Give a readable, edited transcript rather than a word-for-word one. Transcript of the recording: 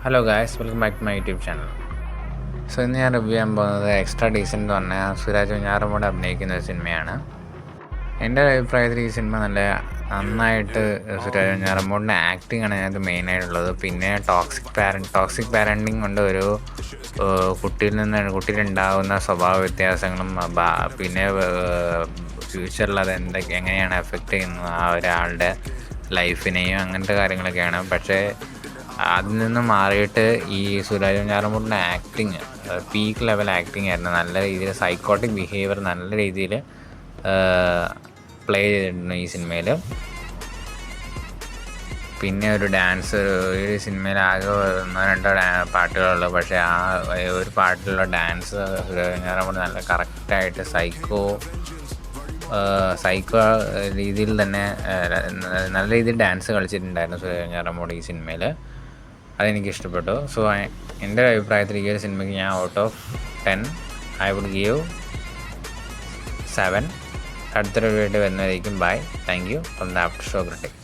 Hello guys, welcome back to my YouTube channel. So ഇന്ന് ഞാൻ review ചെയ്യാൻ പോകുന്നത് എക്സ്ട്രാ ഡീസൻ്റ് എന്ന് പറഞ്ഞാൽ സുരാജ് വെഞ്ഞാറമൂട് അഭിനയിക്കുന്ന ഒരു സിനിമയാണ്. എൻ്റെ അഭിപ്രായത്തിൽ ഈ സിനിമ നന്നായിട്ട് സുരാജ് വെഞ്ഞാറമൂടിൻ്റെ ആക്ടിംഗ് ആണ് അതിനകത്ത് മെയിനായിട്ടുള്ളത്. പിന്നെ ടോക്സിക് പാരൻറ്റിങ് കൊണ്ട് ഒരു കുട്ടിയിലുണ്ടാകുന്ന സ്വഭാവ വ്യത്യാസങ്ങളും പിന്നെ ഫ്യൂച്ചറിൽ അത് എങ്ങനെയാണ് എഫക്റ്റ് ചെയ്യുന്നത് ആ ഒരാളുടെ ലൈഫിനെയും അങ്ങനത്തെ കാര്യങ്ങളൊക്കെയാണ്. പക്ഷേ അതിൽ നിന്ന് മാറിയിട്ട് ഈ സുരാജ് വെഞ്ഞാറമൂടിൻ്റെ ആക്ടിങ് പീക്ക് ലെവൽ ആക്ടിങ് ആയിരുന്നു. നല്ല രീതിയിൽ സൈക്കോട്ടിക് ബിഹേവിയർ നല്ല രീതിയിൽ പ്ലേ ചെയ്തിട്ടുണ്ട് ഈ സിനിമയിൽ. പിന്നെ ഒരു ഡാൻസ്, ഈ സിനിമയിൽ ആകെ 1-2 പാട്ടുകളുള്ളൂ. പക്ഷേ ആ ഒരു പാട്ടിലുള്ള ഡാൻസ് സുരാജ് വെഞ്ഞാറമൂട് നല്ല കറക്റ്റായിട്ട് സൈക്കോ രീതിയിൽ തന്നെ നല്ല രീതിയിൽ ഡാൻസ് കളിച്ചിട്ടുണ്ടായിരുന്നു സുരാജ് വെഞ്ഞാറമൂട് ഈ സിനിമയിൽ. അതെനിക്കിഷ്ടപ്പെട്ടു. സോ എൻ്റെ അഭിപ്രായത്തിൽ ഈ ഒരു സിനിമയ്ക്ക് ഞാൻ out of 10 I would give 7. അടുത്തൊരു വീഡിയോ വരുന്നതായിരിക്കും. Bye. Thank you from the after show critic.